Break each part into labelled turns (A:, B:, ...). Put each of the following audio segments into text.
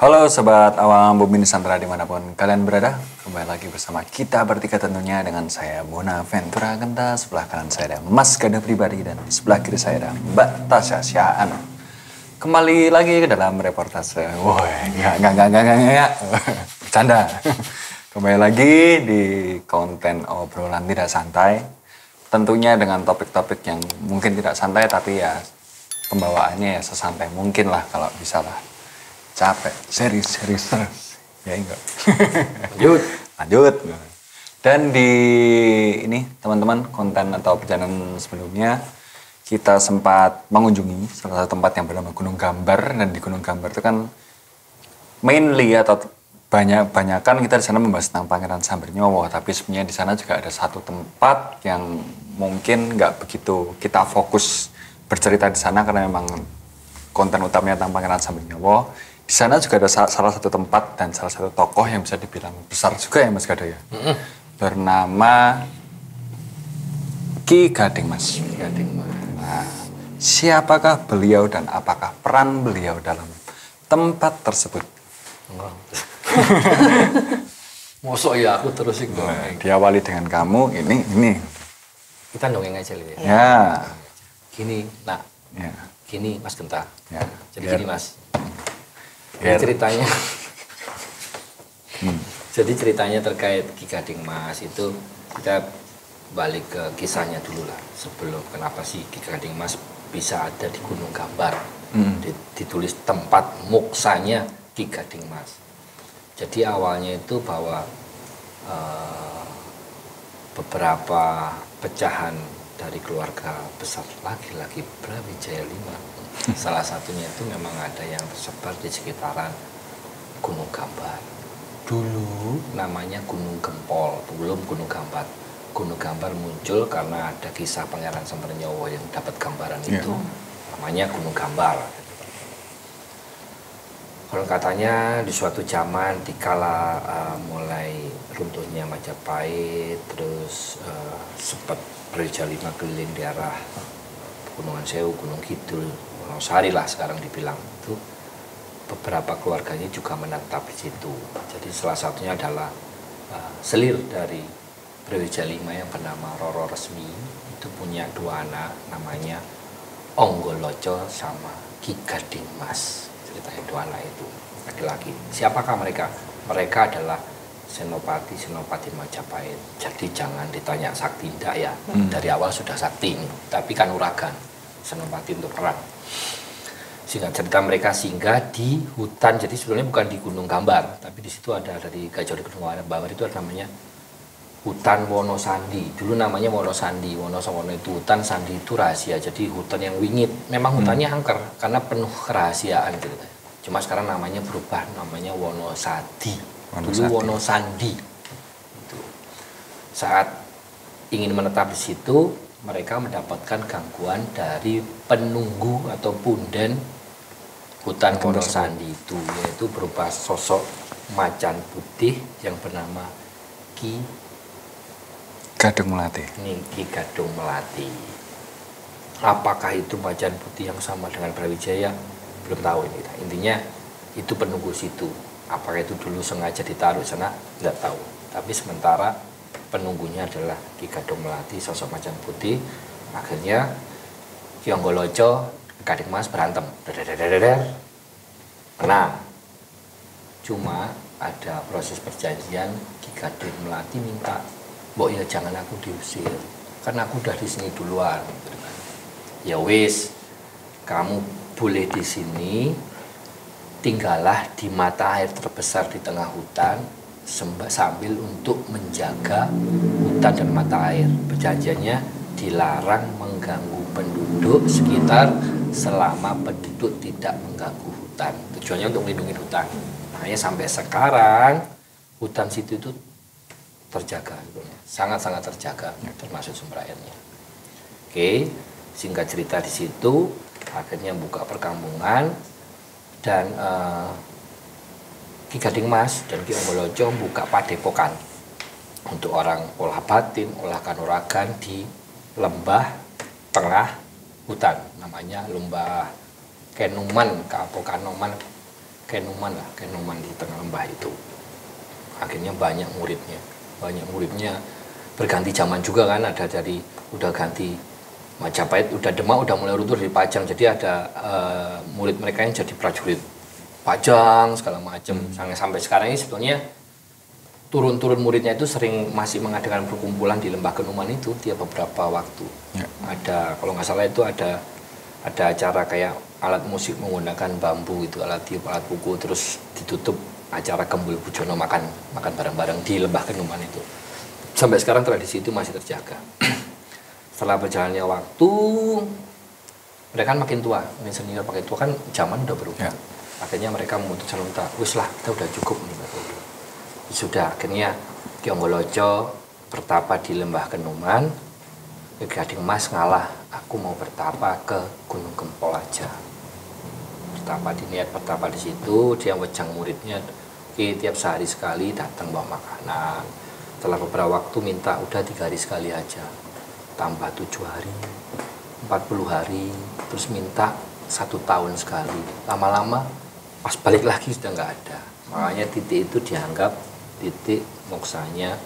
A: Halo Sobat Awam Bumi Nusantara dimanapun kalian berada. Kembali lagi bersama kita bertiga tentunya dengan saya Bonaventura Genta. Sebelah kanan saya ada Mas Ganda Pribadi dan sebelah kiri saya ada Mbak Tasya Syaan. Kembali lagi ke dalam reportase. Woi, enggak. Bercanda. Kembali lagi di konten obrolan tidak santai. Tentunya dengan topik-topik yang mungkin tidak santai tapi ya pembawaannya ya sesantai mungkin lah kalau bisa lah. Capek, serius terus. Ya enggak. Lanjut. Dan di ini teman-teman konten atau perjalanan sebelumnya kita sempat mengunjungi salah satu tempat yang bernama Gunung Gambar, dan di Gunung Gambar itu kan mainly atau banyakan kita di sana membahas tentang Pangeran Sambernyowo, tapi sebenarnya di sana juga ada satu tempat yang mungkin nggak begitu kita fokus bercerita di sana karena memang konten utamanya tentang Pangeran Sambernyowo. Di sana juga ada salah satu tempat dan salah satu tokoh yang bisa dibilang besar juga ya Mas Gada ya. Bernama Ki Gading Mas. Ki Gading Mas. Nah, siapakah beliau dan apakah peran beliau dalam tempat tersebut?
B: Mosok ya aku terus sih.
A: Diawali dengan kamu ini.
B: Kita dongeng aja gitu ya.
A: Ya.
B: Gini, nak.
A: Ya.
B: Gini Mas Genta.
A: Ya.
B: Jadi gini Mas. Ini ceritanya. Jadi ceritanya terkait Ki Gading Mas itu kita balik ke kisahnya dulu lah. Sebelum kenapa sih Ki Gading Mas bisa ada di Gunung Gambar. Ditulis tempat moksanya Ki Gading Mas. Jadi awalnya itu bahwa beberapa pecahan dari keluarga besar laki-laki Brawijaya V. Salah satunya itu memang ada yang tersebar di sekitaran Gunung Gambar. Dulu namanya Gunung Gempol, belum Gunung Gambar. Gunung Gambar muncul karena ada kisah Pangeran Sambernyowo yang dapat gambaran itu. Namanya Gunung Gambar. Kalau katanya di suatu zaman dikala mulai runtuhnya Majapahit, terus sempat berjalan keliling di arah Gunungan Sewu, Gunung Kidul, Wonosari lah sekarang dibilang, itu beberapa keluarganya juga menetap di situ. Jadi salah satunya adalah selir dari Brawijaya V yang bernama Roro Resmi, itu punya dua anak namanya Onggoloco sama Ki Gading Mas. Ceritanya dua anak itu laki-laki. Siapakah mereka? Mereka adalah Senopati Majapahit. Jadi jangan ditanya sakti, tidak ya. Dari awal sudah sakti ini, tapi kan uragan. Senopati untuk perang. Singkat cerita mereka singgah di hutan. Jadi sebenarnya bukan di Gunung Gambar, tapi di situ ada dari Gajah di Gunung Gambar itu ada namanya hutan Wonosandi. Dulu namanya Wonosandi. Wonosono itu hutan, sandi itu rahasia. Jadi hutan yang wingit. Memang hutannya angker karena penuh kerahasiaan gitu. Cuma sekarang namanya berubah, namanya Wonosadi. Dulu Wonosandi. Itu. Saat ingin menetap di situ, mereka mendapatkan gangguan dari penunggu atau punden hutan Wonosandi itu, yaitu berupa sosok macan putih yang bernama Ki
A: Gading Melati.
B: Ini Ki Gading Melati. Apakah itu macan putih yang sama dengan Brawijaya? Belum tahu ini. Intinya itu penunggu situ. Apakah itu dulu sengaja ditaruh sana? Nggak tahu. Tapi sementara penunggunya adalah Ki Gading Melati, sosok macan putih. Akhirnya Ki Onggoloco, Gading Mas berantem. Menang. Cuma ada proses perjanjian. Ki Gading Melati minta, "Mbok ya jangan aku diusir, kan aku udah di sini duluan." Ya wis, kamu boleh di sini, tinggallah di mata air terbesar di tengah hutan sambil untuk menjaga hutan dan mata air. Perjanjiannya dilarang mengganggu penduduk sekitar selama penduduk tidak mengganggu hutan. Tujuannya untuk melindungi hutan. Makanya sampai sekarang hutan situ itu terjaga, sangat-sangat terjaga, termasuk sumber airnya. Oke, singkat cerita di situ akhirnya buka perkampungan dan Ki Gading Mas dan Ki Onggoloco buka padepokan untuk orang olah batin, olah kanuragan di lembah tengah hutan, namanya lembah Kenoman, Kapokanoman Kenuman lah, Kenuman di tengah lembah itu. Akhirnya banyak muridnya berganti zaman juga kan, ada dari udah ganti Majapahit, udah Demak udah mulai runtuh dari Pajang, jadi ada murid mereka yang jadi prajurit Pajang segala macam. Sampai sekarang ini sebetulnya turun muridnya itu sering masih mengadakan perkumpulan di Lembah Kenuman itu tiap beberapa waktu. Ya. Ada kalau nggak salah itu ada acara kayak alat musik menggunakan bambu itu, alat tiup, alat puku, terus ditutup acara Kembul Bujono makan bareng-bareng di Lembah Kenuman itu. Sampai sekarang tradisi itu masih terjaga. Setelah berjalannya waktu, mereka kan makin tua, senior makin tua kan zaman udah berubah. Ya. Akhirnya mereka memutuskan untuk, wis lah kita udah cukup nih. Sudah akhirnya Ki Anggolojo bertapa di Lembah Kenuman. Ki Gading Mas ngalah, aku mau bertapa ke Gunung Gempol aja. Bertapa di situ, dia wejang muridnya, tiap sehari sekali datang bawa makanan. Setelah beberapa waktu minta udah 3 hari sekali aja, tambah 7 hari, 40 hari, terus minta 1 tahun sekali. Lama-lama pas balik lagi sudah nggak ada. Makanya titik itu dianggap titik moksanya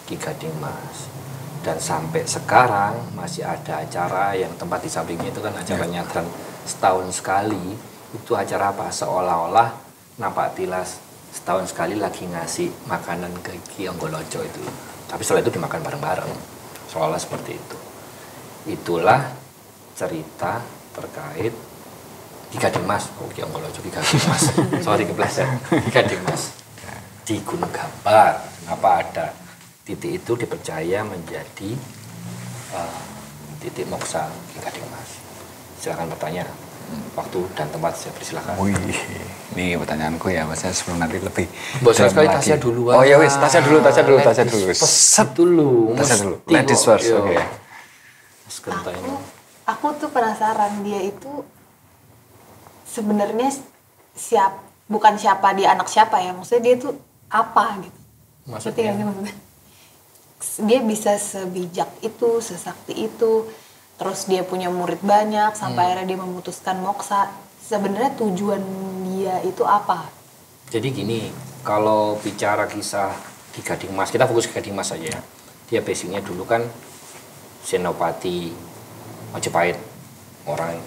B: Ki Gading Mas. Dan sampai sekarang masih ada acara yang tempat di sampingnya itu kan acara nyadran setahun sekali. Itu acara apa? Seolah-olah Napak Tilas setahun sekali lagi ngasih makanan ke Ki Anggolojo itu. Tapi setelah itu dimakan bareng-bareng. Seolah seperti itu. Itulah cerita terkait Ki Gading Mas. Oh, Ki Anggolojo, Ki Gading Mas. Sorry kepleset. Ki Gading Mas. Di Gunung Gambar. Kenapa ada titik itu dipercaya menjadi titik moksa Ki Gading Mas. Silakan bertanya. Waktu dan tempat saya persilakan.
A: Wih, ini pertanyaanku ya, Mas. Sebelum nanti lebih.
B: Bosnya sekali Tasya dulu.
A: Oh ya wis, Tasya dulu. Set
B: dulu.
A: Tasya dulu. Ladies first, oke.
C: Aku tuh penasaran dia itu sebenarnya bukan siapa dia, anak siapa ya, maksudnya dia tuh apa gitu.
B: Maksudnya
C: dia bisa sebijak itu, sesakti itu. Terus dia punya murid banyak sampai akhirnya dia memutuskan moksa. Sebenarnya tujuan dia itu apa?
B: Jadi gini, kalau bicara kisah Ki Gading Mas, kita fokus Ki Gading Mas saja ya. Dia basicnya dulu kan Senopati Majapahit, orang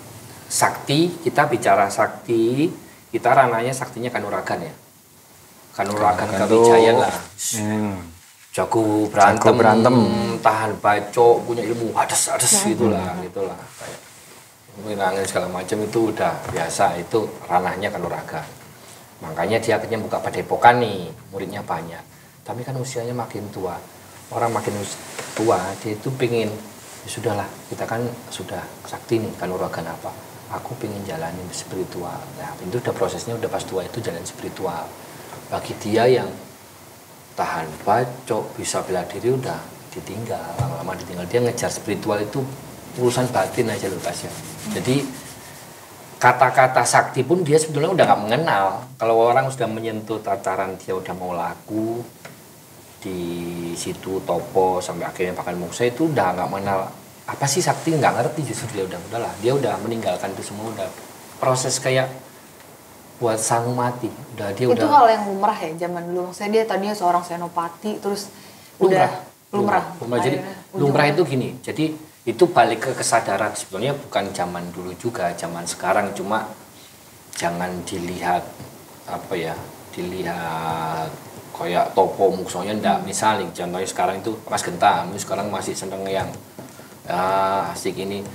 B: sakti. Kita bicara sakti, kita ranahnya saktinya Kanuragan ya. Kanuragan Kawijaya lah. Jago berantem, tahan bacok, punya ilmu hadas gitulah. Kayak mungkin angin segala macam itu udah biasa, itu ranahnya Kanuragan. Makanya dia akhirnya buka padepokan nih, muridnya banyak. Tapi kan usianya makin tua, orang makin tua, dia itu pingin, ya sudahlah, kita kan sudah sakti nih, Kanuragan apa? Aku pingin jalanin spiritual. Nah, itu udah prosesnya, udah pas tua itu jalan spiritual. Bagi dia yang tahan bacok, bisa bela diri, udah ditinggal, lama-lama ditinggal. Dia ngejar spiritual itu urusan batin aja loh Tasya. Jadi kata-kata sakti pun dia sebetulnya udah gak mengenal. Kalau orang sudah menyentuh tataran dia udah mau laku di situ topo sampai akhirnya bahkan moksa, itu udah gak mengenal apa sih sakti, nggak ngerti justru. Dia udahlah, dia udah meninggalkan itu semua, udah proses kayak buat sangu mati. Itu
C: hal yang lumrah ya zaman dulu. Maksudnya dia tadinya seorang senopati, terus lumrah.
B: Jadi lumrah itu gini. Jadi itu balik ke kesadaran, sebetulnya bukan zaman dulu juga, zaman sekarang, cuma jangan dilihat apa ya, dilihat kayak topo muksonya ndak. Misalnya contohnya sekarang itu Mas Genta, sekarang masih seneng yang asik ini.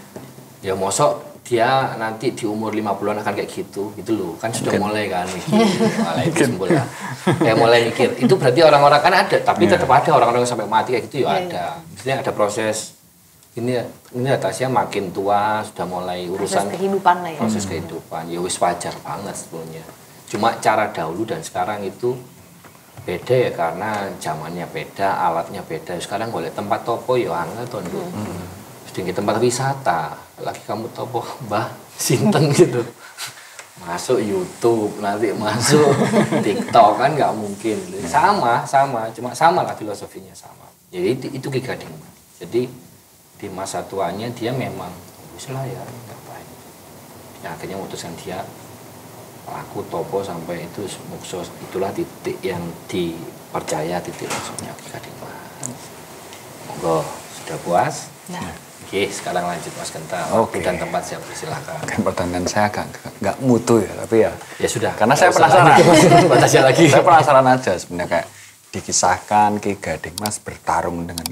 B: Ya mosok dia nanti di umur 50-an akan kayak gitu loh, kan sudah mulai kan mikir, mulai mikir. Itu berarti orang-orang kan ada, tapi tetap ada orang-orang yang sampai mati kayak gitu ya ada. Maksudnya ada proses ini atasnya makin tua sudah mulai urusan
C: proses kehidupan lah ya.
B: Proses kehidupan, ya wis wajar banget sebetulnya. Cuma cara dahulu dan sekarang itu beda ya, karena zamannya beda, alatnya beda. Sekarang boleh tempat topo ya angel tondo. Di tempat wisata, lagi kamu topo Mbah Sinten gitu, masuk YouTube, nanti masuk TikTok, kan nggak mungkin. Sama, cuma sama lah filosofinya sama. Jadi itu Ki Gading. Jadi di masa tuanya dia memang wis lah ya ngapain. Ya, akhirnya memutuskan dia laku topo sampai itu mukso, itulah titik yang dipercaya titik maksudnya Ki Gading Mas. Monggo, sudah puas?
C: Nah.
B: Oke, sekarang lanjut Mas Genta.
A: Oke.
B: Dan tempat siap, silakan.
A: Kan pertanyaan saya agak nggak mutu ya, tapi ya.
B: Ya sudah.
A: Karena saya
B: Nggak usah
A: penasaran.
B: lanjut, batasnya lagi.
A: Saya penasaran aja sebenarnya kayak dikisahkan Ki Gading Mas bertarung dengan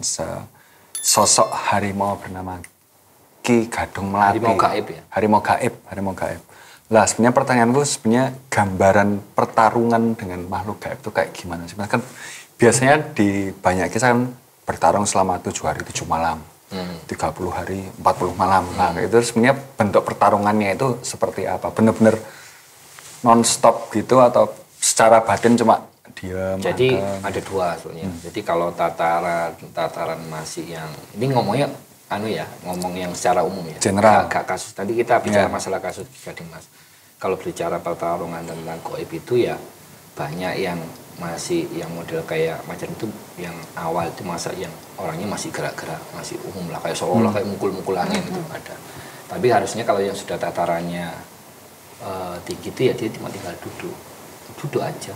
A: sosok harimau bernama Ki Gadung Melati.
B: Harimau gaib ya?
A: Harimau gaib. Lah sebenarnya pertanyaanku sebenarnya gambaran pertarungan dengan makhluk gaib itu kayak gimana sih? Mas kan biasanya di banyak kisah kan bertarung selama 7 hari 7 malam. 30 hari 40 malam. Nah, itu sebenarnya bentuk pertarungannya itu seperti apa? Bener-bener non-stop gitu atau secara batin cuma diam?
B: Jadi ada dua sebenarnya. Jadi kalau tataran masih yang ini ngomongnya ngomong yang secara umum ya.
A: General.
B: Gak kasus. Tadi kita bicara masalah kasus Gading Mas. Kalau bicara pertarungan tentang gaib itu ya banyak yang masih yang model kayak macam itu yang awal itu masa yang orangnya masih gerak-gerak, masih umum lah kayak seolah kayak mukul-mukul angin itu ada. Tapi harusnya kalau yang sudah tatarannya tinggi itu ya dia cuma tinggal duduk aja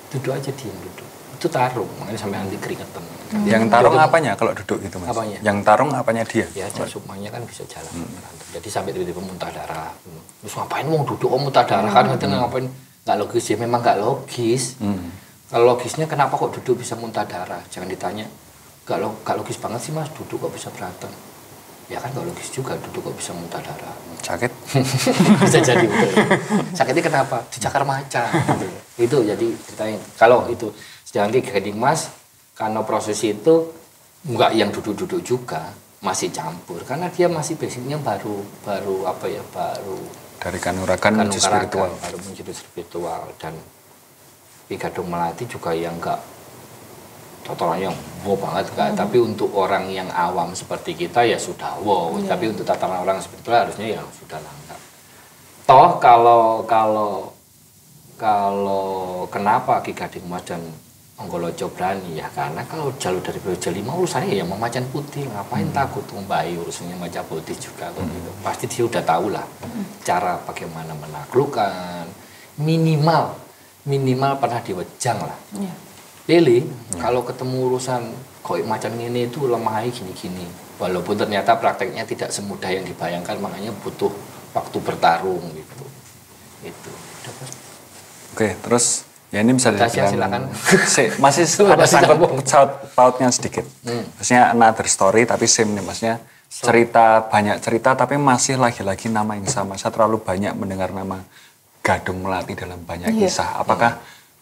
B: diam duduk. Itu tarung, makanya sampai nanti keringetan.
A: Yang tarung apanya kalau duduk gitu Mas?
B: Apanya?
A: Yang tarung apanya dia?
B: Ya jasumanya kan bisa jalan berantem. Jadi sampai tiba-tiba muntah darah. Terus ngapain mau duduk muntah darah kan katanya ngapain? Nggak logis ya, memang nggak logis. Kalau logisnya kenapa kok duduk bisa muntah darah? Jangan ditanya. Nggak logis banget sih Mas, duduk kok bisa berantem. Ya kan nggak logis juga, duduk kok bisa muntah darah.
A: Sakit?
B: Bisa jadi betul. Sakitnya kenapa? Dicakar macan. Gitu. Itu jadi ceritanya. Kalau itu sedangkan Ki Gading Mas, karena proses itu nggak yang duduk-duduk juga, masih campur. Karena dia masih basicnya baru
A: Dari kanuragan menuju spiritual.
B: baru menuju spiritual. Dan Ki Gading Melati juga yang nggak tatarannya wow banget kan. Tapi untuk orang yang awam seperti kita ya sudah wow. Tapi untuk tataran orang seperti itu harusnya ya sudah lengkap. Toh kalau kenapa Ki Gading Mas dan Anggoloco berani ya karena kalau jalur dari Projo5 urusannya ya mau macan putih, ngapain takut Mbak urusannya macan putih juga gitu. Pasti dia udah tahu lah cara bagaimana menaklukkan, minimal pernah diwejang lah. Lili, kalau ketemu urusan kok macan ini itu lemahnya gini-gini. Walaupun ternyata prakteknya tidak semudah yang dibayangkan, makanya butuh waktu bertarung gitu. Itu.
A: Oke, terus ya ini bisa
B: Tasya, silakan.
A: Masih ada sangkut pautnya sedikit. Maksudnya another story tapi same nih, maksudnya banyak cerita tapi masih lagi-lagi nama yang sama. Saya terlalu banyak mendengar nama Gadung Melati dalam banyak kisah. Apakah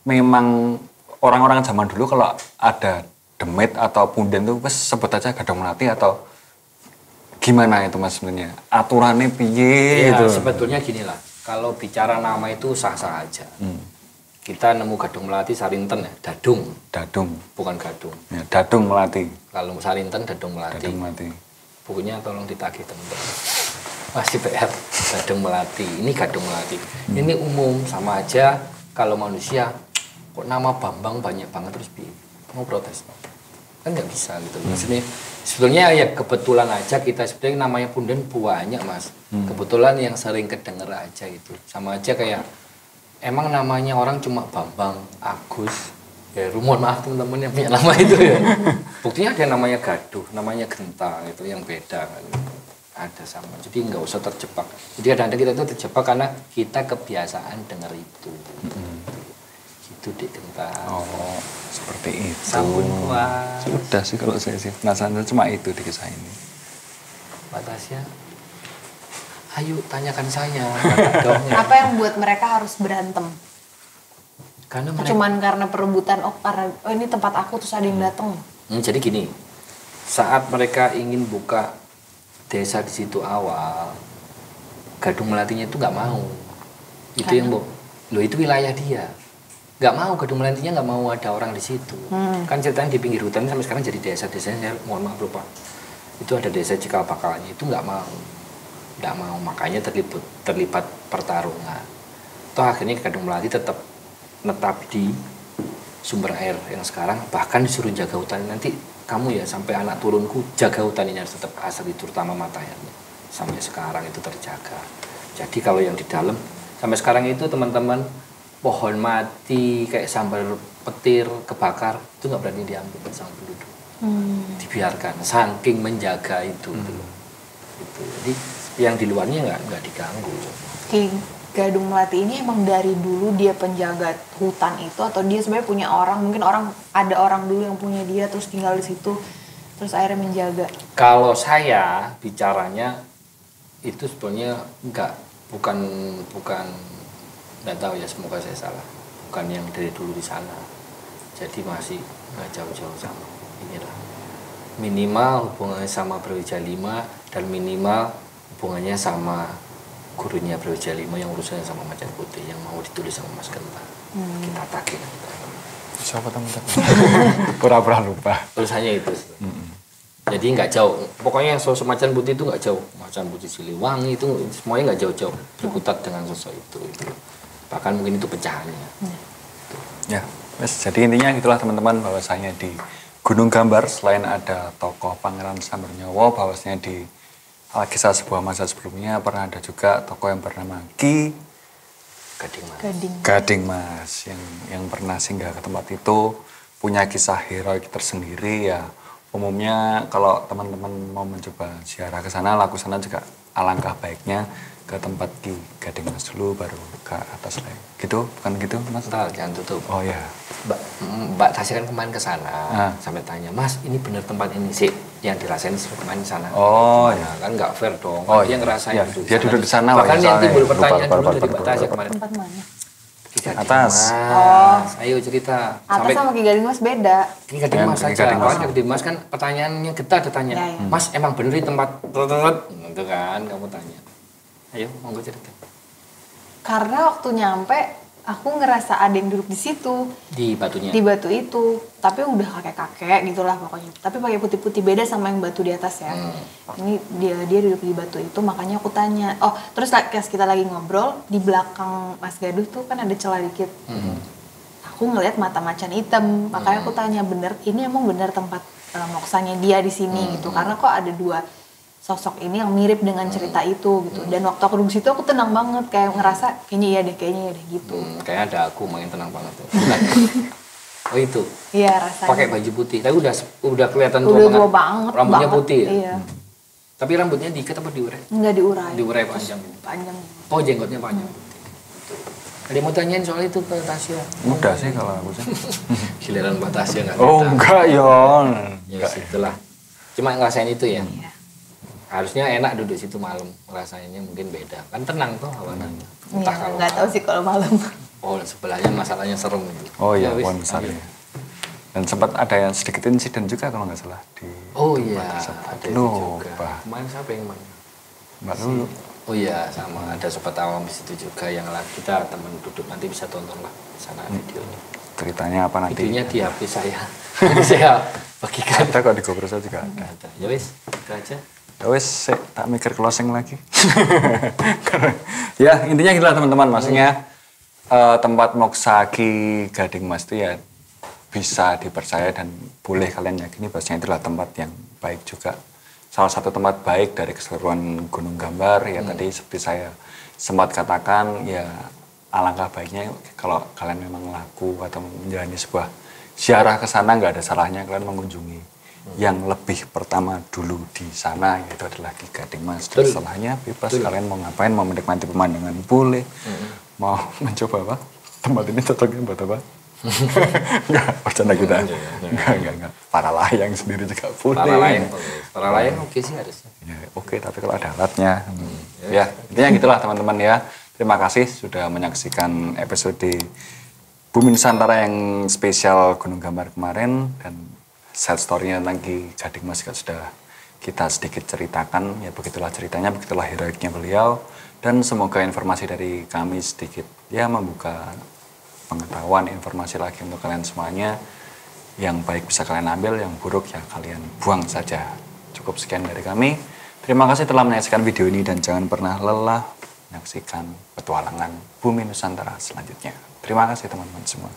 A: memang orang-orang zaman dulu kalau ada demit atau punden tuh sebut aja Gadung Melati atau gimana itu Mas sebenarnya? Aturannya piye gitu.
B: Sebetulnya gini lah. Kalau bicara nama itu sah-sah aja. Kita nemu Gadung Melati Sarinten ya, Dadung, bukan Gadung.
A: Ya, Dadung Melati.
B: Kalau Sarinten Dadung Melati. Bukunya tolong ditagih teman-teman. Masih PR Gadung Melati. Ini Gadung Melati. Ini umum sama aja kalau manusia kok nama Bambang banyak banget terus mau protes. Kan nggak bisa gitu. Maksudnya sebetulnya ya kebetulan aja kita sebetulnya namanya Punden banyak Mas. Kebetulan yang sering kedenger aja itu. Sama aja kayak emang namanya orang cuma Bambang, Agus, ya mohon maaf teman-teman yang punya nama itu ya. Buktinya ada namanya Gaduh, namanya Genta, itu yang beda kan. Ada sama, jadi nggak usah terjebak. Jadi kadang-kadang kita itu terjebak karena kita kebiasaan dengar itu. Gitu deh Genta.
A: Oh, seperti itu.
B: Sampun kuat.
A: Sudah sih kalau saya sih penasaran cuma itu di kisah ini.
B: Batasnya. Ayo tanyakan saya.
C: Apa yang buat mereka harus berantem?
B: Karena mereka,
C: Cuman karena perebutan, ini tempat aku terus ada yang datang.
B: jadi gini, saat mereka ingin buka desa di situ awal, Gadung Melatinya itu nggak mau. Itu yang itu wilayah dia. Nggak mau, Gadung Melatinya nggak mau ada orang di situ. Kan ceritanya di pinggir hutan sampai sekarang jadi desa-desanya, mohon maaf lupa. Itu ada desa Cikal Bakalnya, itu nggak mau. Nggak mau, makanya terlibat pertarungan. Toh akhirnya Gadung Melati tetap netap di sumber air yang sekarang, bahkan disuruh jaga hutan. Nanti kamu ya sampai anak turunku jaga hutan ini harus tetap asal itu, terutama mata airnya. Sampai sekarang itu terjaga. Jadi kalau yang di dalam Sampai sekarang itu teman-teman pohon mati kayak sambal petir kebakar itu nggak berani diambil sama penduduk. Dibiarkan saking menjaga itu. Gitu. Jadi yang di luarnya nggak diganggu.
C: Ki Gading Melati ini emang dari dulu dia penjaga hutan itu atau dia sebenarnya punya orang, mungkin ada orang dulu yang punya dia terus tinggal di situ terus akhirnya menjaga.
B: Kalau saya bicaranya itu sebenarnya bukan nggak tahu ya, semoga saya salah, bukan yang dari dulu di sana, jadi masih nggak jauh-jauh sama inilah, minimal hubungannya sama Brawijaya 5 dan minimal hubungannya sama gurunya Brawijaya 5 yang urusannya sama Macan Putih yang mau ditulis sama Mas Genta. Kita tagih
A: Siapa teman-teman? Pura-pura lupa.
B: tulisannya itu. Jadi nggak jauh, pokoknya yang sosok Macan Putih itu nggak jauh. Macan Putih Siliwangi itu semuanya nggak jauh-jauh berkutat dengan sosok itu. Bahkan mungkin itu pecahannya.
A: Ya, jadi intinya itulah teman-teman, bahwasanya di Gunung Gambar selain ada tokoh Pangeran Sambernyawa, bahwasanya di kisah sebuah masa sebelumnya pernah ada juga tokoh yang bernama Ki Gading Mas yang pernah singgah ke tempat itu, punya kisah heroik tersendiri ya. Umumnya kalau teman-teman mau mencoba ziarah ke sana, laku sana juga alangkah baiknya ke tempat Ki Gading Mas dulu baru ke atas lagi. Gitu, bukan gitu Mas?
B: Bentar, jangan tutup.
A: Oh ya.
B: Mbak Tasya kan kemarin ke sana, sampai tanya, Mas ini bener tempat ini sih yang dirasain kemarin di sana.
A: Oh ya.
B: Kan nggak fair dong.
A: Oh,
B: dia ngerasain
A: ya, dia duduk di sana.
B: Bahkan yang
A: soalnya.
B: timbul pertanyaan
A: Lupa,
B: dulu dari Mbak Tasya kemarin.
C: Tempat mana?
A: Atas.
B: Mas, ayo cerita.
C: Atas sama Ki Gading Mas beda.
B: Ki Gading Mas
A: Ki
B: aja.
A: Gading Mas.
B: Awalnya Gading Mas kan pertanyaannya kita ada tanya,
C: Ya.
B: Mas emang bener di tempat gitu kan kamu tanya. Ayo monggo cerita.
C: Karena waktu nyampe aku ngerasa ada yang duduk di situ.
B: Di batunya.
C: Di batu itu, tapi udah kakek-kakek gitulah pokoknya. Tapi pakai putih-putih, beda sama yang batu di atas ya. Ini dia duduk di batu itu, makanya aku tanya. Oh, terus pas kita lagi ngobrol di belakang Mas Gaduh tuh kan ada celah dikit. Aku ngeliat mata macan hitam, makanya aku tanya bener, ini emang bener tempat moksanya dia di sini gitu. Karena kok ada dua sosok ini yang mirip dengan cerita itu gitu. Dan waktu aku duduk situ aku tenang banget, kayak ngerasa kayaknya iya deh gitu.
B: Kayaknya ada aku main tenang banget tuh. Oh itu.
C: Iya rasanya.
B: Pakai baju putih. Tapi udah kelihatan
C: Udah tua banget.
B: Rambutnya
C: banget.
B: putih ya?
C: Iya.
B: Tapi rambutnya diikat apa diurai?
C: Enggak diurai.
B: Diurai panjang.
C: Panjang.
B: Oh jenggotnya panjang. Ada yang mau tanyain soal itu ke Tasya?
A: Mudah sih kalau aku sih.
B: Giliran Mbak Tasya nggak
A: Oh
B: cerita.
A: enggak Yon.
B: Ya itulah. Cuma ngerasain itu ya.
C: Iya.
B: Harusnya enak duduk situ malam, rasanya mungkin beda. Kan tenang tuh awalnya. Entah
C: Iya,
B: kalau
C: nggak tahu sih kalau malam.
B: Oh, sebelahnya masalahnya serem itu.
A: Oh iya,
B: wis,
A: pohon besar
B: ambil.
A: ya. Dan sempat ada yang sedikit insiden juga kalau nggak salah di
B: Oh
A: tempat
B: iya,
A: tersebut.
B: ada itu juga.
A: Lupa.
B: Kemarin siapa yang main?
A: Mbak Lulu.
B: Oh iya, sama ada sobat awam di situ juga yang kita teman duduk, nanti bisa tonton lah di sana videonya.
A: Ceritanya apa nanti?
B: Videonya di HP saya. Jadi saya bagikan.
A: Ada kok di GoPro saya juga ada.
B: Ada. Ya wis, itu aja.
A: Ya wes, tak mikir closing lagi. Ya intinya gitulah teman-teman, maksudnya tempat moksa Ki Gading Mas itu ya bisa dipercaya dan boleh kalian yakini bahwasanya itulah tempat yang baik juga. Salah satu tempat baik dari keseluruhan Gunung Gambar ya tadi seperti saya sempat katakan ya alangkah baiknya kalau kalian memang laku atau menjalani sebuah ziarah ke sana nggak ada salahnya kalian mengunjungi yang lebih pertama dulu di sana yaitu adalah Ki Gading Mas. Dan setelahnya bebas kalian mau ngapain, mau menikmati pemandangan boleh, mau mencoba apa tempat ini cocoknya buat apa? Enggak, bercanda kita. Enggak. Para layang sendiri juga boleh.
B: Para layang oke sih harusnya.
A: Ya, oke, tapi kalau ada alatnya. Ya, intinya gitulah teman-teman ya. Terima kasih sudah menyaksikan episode Bumi Nusantara yang spesial Gunung Gambar kemarin dan sad story-nya tentang Ki Gading Mas juga sudah kita sedikit ceritakan. Ya begitulah ceritanya, begitulah heroiknya beliau. Dan semoga informasi dari kami sedikit ya membuka pengetahuan, informasi lagi untuk kalian semuanya. Yang baik bisa kalian ambil, yang buruk ya kalian buang saja. Cukup sekian dari kami. Terima kasih telah menyaksikan video ini dan jangan pernah lelah menyaksikan petualangan Bumi Nusantara selanjutnya. Terima kasih teman-teman semua.